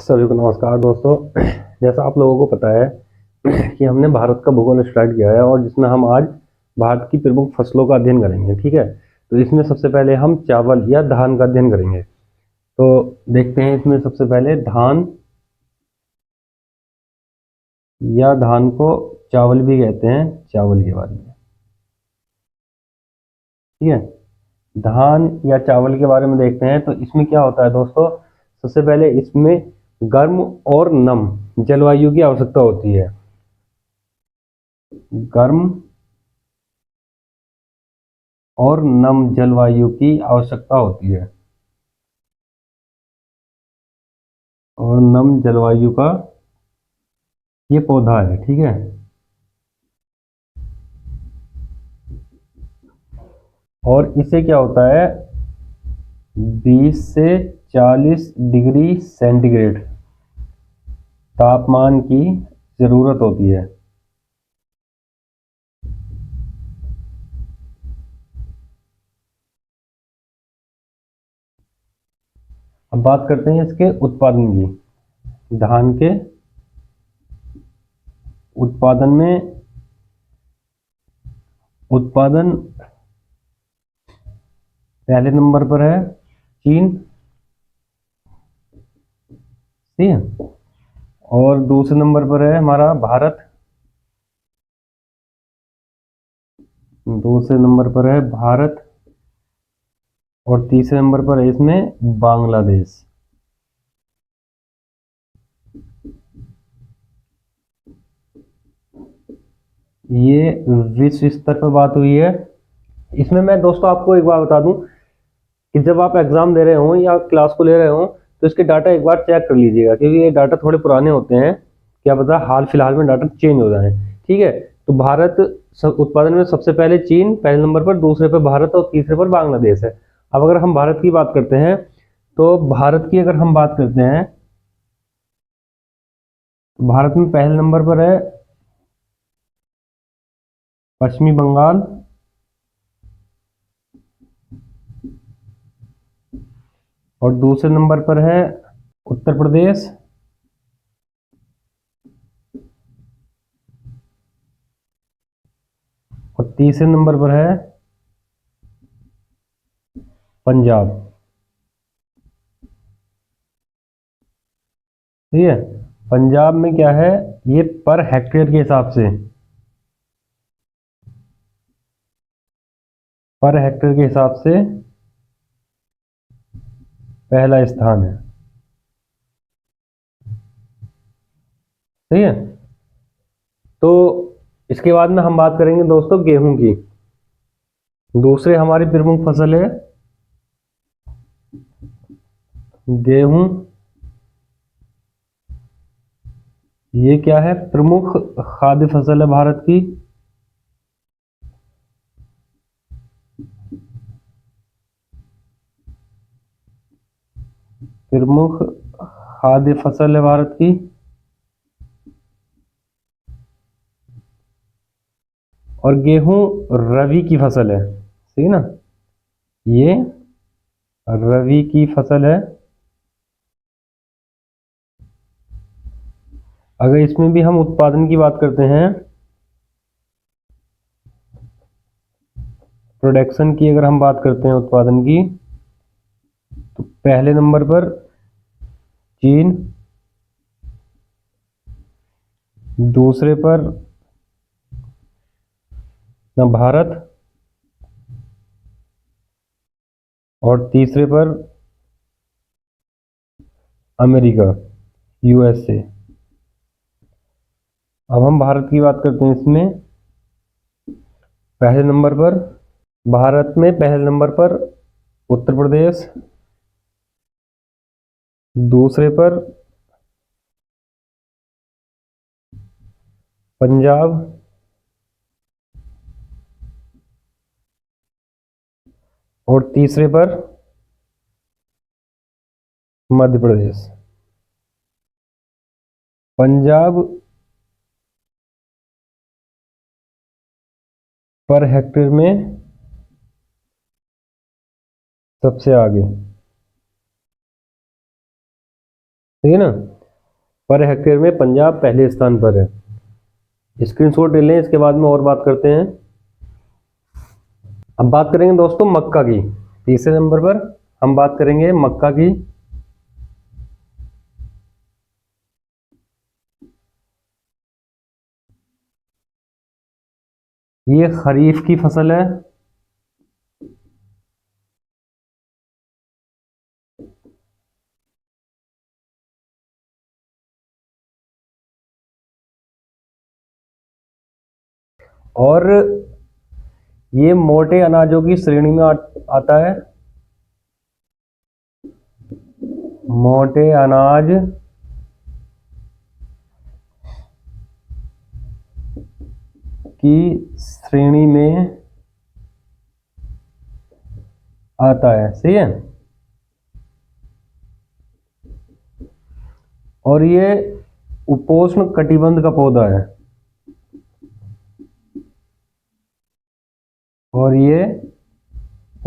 सभी को नमस्कार दोस्तों। जैसा आप लोगों को पता है कि हमने भारत का भूगोल स्टार्ट किया है और जिसमें हम आज भारत की प्रमुख फसलों का अध्ययन करेंगे। ठीक है, तो इसमें सबसे पहले हम चावल या धान का अध्ययन करेंगे। तो देखते हैं, इसमें सबसे पहले धान या धान को चावल भी कहते हैं, चावल के बारे में। ठीक है, धान या चावल के बारे में देखते हैं। तो इसमें क्या होता है दोस्तों, सबसे पहले इसमें गर्म और नम जलवायु की आवश्यकता होती है। गर्म और नम जलवायु की आवश्यकता होती है, और नम जलवायु का ये पौधा है। ठीक है, और इससे क्या होता है, 20 से 40 डिग्री सेंटीग्रेड तापमान की जरूरत होती है। अब बात करते हैं इसके उत्पादन की। धान के उत्पादन पहले नंबर पर है चीन। ठीक है, और दूसरे नंबर पर है हमारा भारत। दूसरे नंबर पर है भारत, और तीसरे नंबर पर है इसमें बांग्लादेश। ये विश्व स्तर पर बात हुई है। इसमें मैं दोस्तों आपको एक बात बता दूं कि जब आप एग्जाम दे रहे हो या क्लास को ले रहे हो तो इसके डाटा एक बार चेक कर लीजिएगा, क्योंकि ये डाटा थोड़े पुराने होते हैं। क्या पता हाल फिलहाल में डाटा चेंज हो जाए। ठीक है, तो भारत उत्पादन में सबसे पहले चीन पहले नंबर पर, दूसरे पर भारत और तीसरे पर बांग्लादेश है। अब अगर हम भारत की बात करते हैं, तो भारत की अगर हम बात करते हैं तो भारत में पहले नंबर पर है पश्चिमी बंगाल, और दूसरे नंबर पर है उत्तर प्रदेश, और तीसरे नंबर पर है पंजाब। ठीक है, पंजाब में क्या है, ये पर हेक्टेयर के हिसाब से, पर हेक्टेयर के हिसाब से पहला स्थान है। सही है, तो इसके बाद में हम बात करेंगे दोस्तों गेहूं की। दूसरे हमारी प्रमुख फसल है गेहूं। ये क्या है, प्रमुख खाद्य फसल है भारत की। प्रमुख खाद्य फसल है भारत की, और गेहूं रबी की फसल है। सही ना, ये रबी की फसल है। अगर इसमें भी हम उत्पादन की बात करते हैं, प्रोडक्शन की अगर हम बात करते हैं उत्पादन की, तो पहले नंबर पर चीन, दूसरे पर भारत, और तीसरे पर अमेरिका, यूएसए। अब हम भारत की बात करते हैं। इसमें पहले नंबर पर, भारत में पहले नंबर पर उत्तर प्रदेश, दूसरे पर पंजाब, और तीसरे पर मध्य प्रदेश। पंजाब पर हेक्टेयर में सबसे आगे। सही है ना। पर हेक्टेयर में पंजाब पहले स्थान पर है। स्क्रीनशॉट ले लें, इसके बाद में और बात करते हैं। अब बात करेंगे दोस्तों मक्का की। तीसरे नंबर पर हम बात करेंगे मक्का की। ये खरीफ की फसल है। और ये मोटे अनाजों की श्रेणी में आता है। मोटे अनाज की श्रेणी में आता है। सही है। और ये उपोष्ण कटिबंध का पौधा है। और ये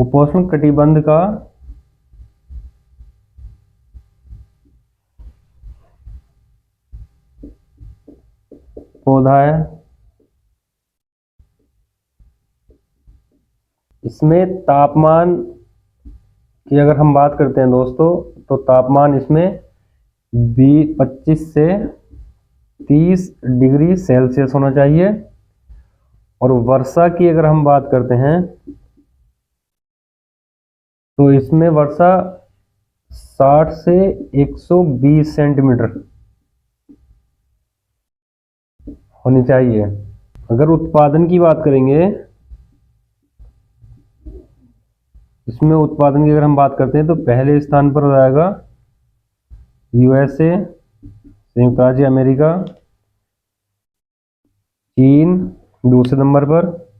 उपोष्ण कटिबंध का पौधा है। इसमें तापमान की अगर हम बात करते हैं दोस्तों, तो तापमान इसमें 25 से 30 डिग्री सेल्सियस होना चाहिए। और वर्षा की अगर हम बात करते हैं, तो इसमें वर्षा 60 से 120 सेंटीमीटर होनी चाहिए। अगर उत्पादन की बात करेंगे, इसमें उत्पादन की अगर हम बात करते हैं, तो पहले स्थान पर हो जाएगा यूएसए, संयुक्त राज्य अमेरिका। चीन दूसरे नंबर पर।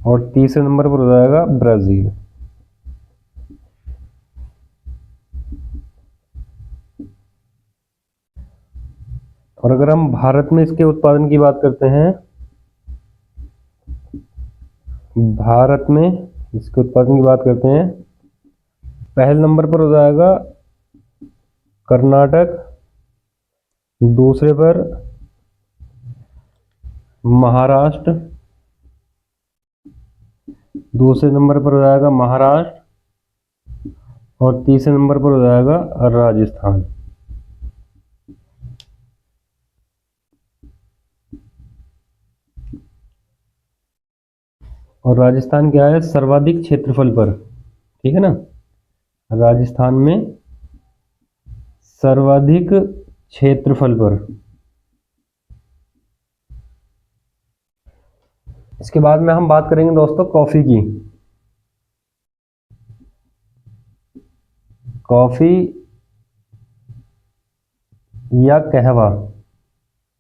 और तीसरे नंबर पर हो जाएगा ब्राजील। और अगर हम भारत में इसके उत्पादन की बात करते हैं, भारत में इसके उत्पादन की बात करते हैं, पहले नंबर पर हो जाएगा कर्नाटक, दूसरे पर महाराष्ट्र, दूसरे नंबर पर हो जाएगा महाराष्ट्र, और तीसरे नंबर पर हो जाएगा राजस्थान। और राजस्थान क्या है, सर्वाधिक क्षेत्रफल पर। ठीक है ना, राजस्थान में सर्वाधिक क्षेत्रफल पर। इसके बाद में हम बात करेंगे दोस्तों कॉफी की। कॉफी या कहवा,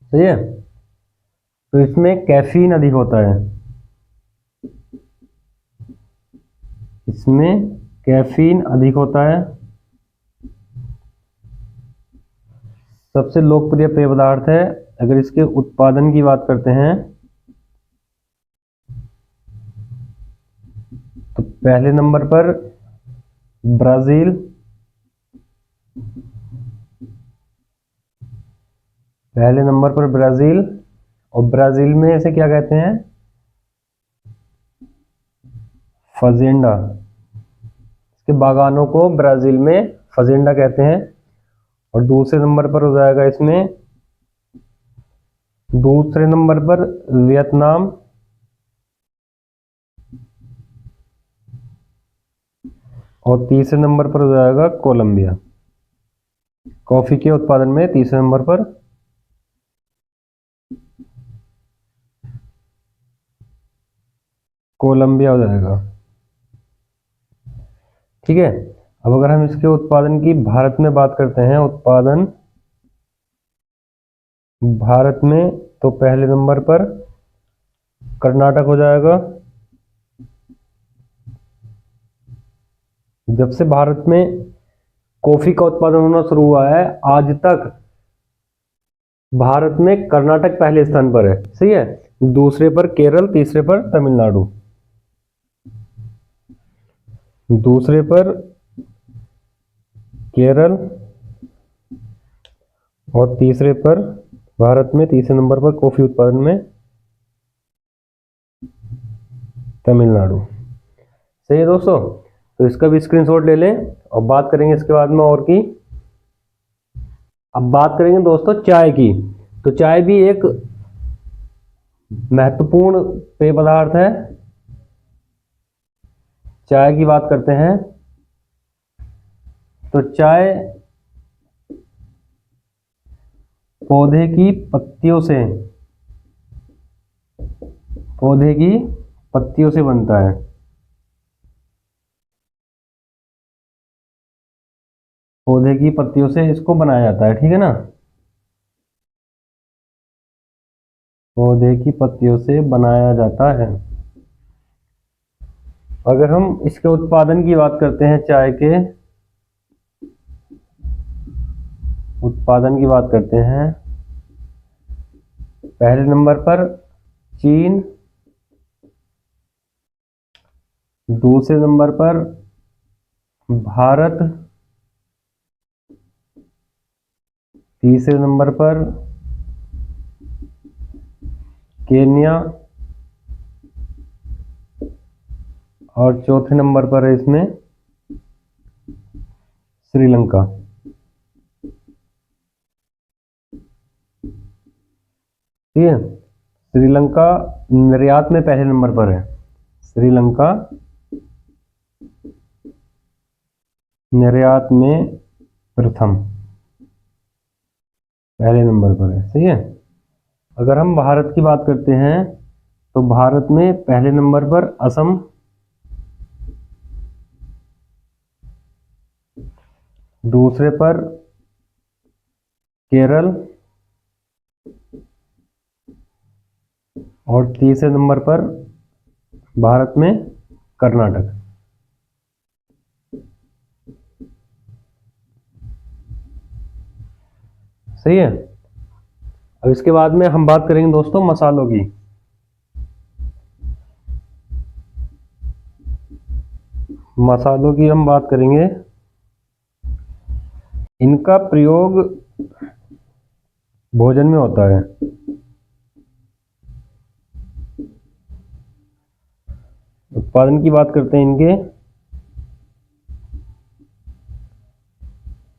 सही है। तो इसमें कैफीन अधिक होता है। इसमें कैफीन अधिक होता है। सबसे लोकप्रिय पेय पदार्थ है। अगर इसके उत्पादन की बात करते हैं, तो पहले नंबर पर ब्राजील, पहले नंबर पर ब्राजील। और ब्राजील में इसे क्या कहते हैं, फजेंडा। इसके बागानों को ब्राजील में फजेंडा कहते हैं। और दूसरे नंबर पर हो जाएगा इसमें, दूसरे नंबर पर वियतनाम, और तीसरे नंबर पर हो जाएगा कोलंबिया। कॉफी के उत्पादन में तीसरे नंबर पर कोलंबिया हो जाएगा। ठीक है। अब अगर हम इसके उत्पादन की भारत में बात करते हैं, उत्पादन भारत में, तो पहले नंबर पर कर्नाटक हो जाएगा। जब से भारत में कॉफी का उत्पादन होना शुरू हुआ है, आज तक भारत में कर्नाटक पहले स्थान पर है। सही है। दूसरे पर केरल, तीसरे पर तमिलनाडु। दूसरे पर केरल, और तीसरे पर भारत में तीसरे नंबर पर कॉफी उत्पादन में तमिलनाडु। सही है दोस्तों, तो इसका भी स्क्रीनशॉट ले लें और बात करेंगे इसके बाद में और की। अब बात करेंगे दोस्तों चाय की। तो चाय भी एक महत्वपूर्ण पेय पदार्थ है। चाय की बात करते हैं तो चाय पौधे की पत्तियों से बनता है। पौधे की पत्तियों से इसको बनाया जाता है, ठीक है ना। पौधे की पत्तियों से बनाया जाता है। अगर हम इसके उत्पादन की बात करते हैं, चाय के उत्पादन की बात करते हैं, पहले नंबर पर चीन, दूसरे नंबर पर भारत, तीसरे नंबर पर केन्या, और चौथे नंबर पर है इसमें श्रीलंका। ठीक है, श्रीलंका निर्यात में पहले नंबर पर है। श्रीलंका निर्यात में प्रथम, पहले नंबर पर है। सही है। अगर हम भारत की बात करते हैं तो भारत में पहले नंबर पर असम, दूसरे पर केरल, और तीसरे नंबर पर भारत में कर्नाटक। सही है। अब इसके बाद में हम बात करेंगे दोस्तों मसालों की। मसालों की हम बात करेंगे, इनका प्रयोग भोजन में होता है। उत्पादन की बात करते हैं, इनके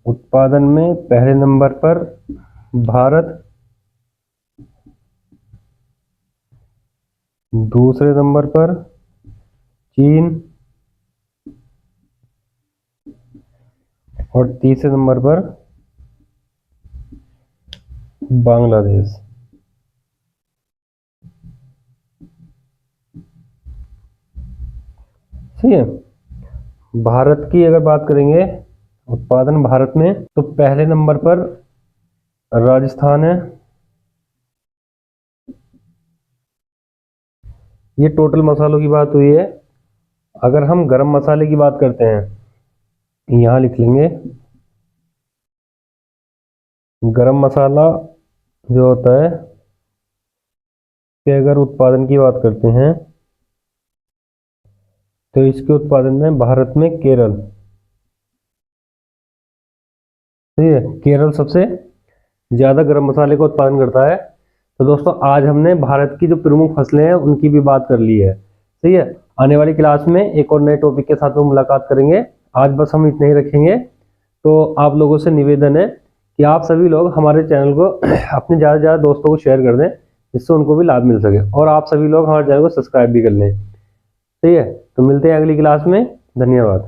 उत्पादन में पहले नंबर पर भारत, दूसरे नंबर पर चीन, और तीसरे नंबर पर बांग्लादेश। ठीक है। भारत की अगर बात करेंगे उत्पादन भारत में, तो पहले नंबर पर राजस्थान है। ये टोटल मसालों की बात हुई है। अगर हम गरम मसाले की बात करते हैं, यहाँ लिख लेंगे गरम मसाला जो होता है कि अगर उत्पादन की बात करते हैं तो इसके उत्पादन में भारत में केरल, ठीक है, केरल सबसे ज़्यादा गरम मसाले का उत्पादन करता है। तो दोस्तों आज हमने भारत की जो प्रमुख फसलें हैं उनकी भी बात कर ली है। सही है। आने वाली क्लास में एक और नए टॉपिक के साथ में मुलाकात करेंगे। आज बस हम इतने ही रखेंगे। तो आप लोगों से निवेदन है कि आप सभी लोग हमारे चैनल को अपने ज़्यादा से ज़्यादा दोस्तों को शेयर कर दें, जिससे उनको भी लाभ मिल सके, और आप सभी लोग हमारे चैनल को सब्सक्राइब भी कर लें। ठीक है, तो मिलते हैं अगली क्लास में। धन्यवाद।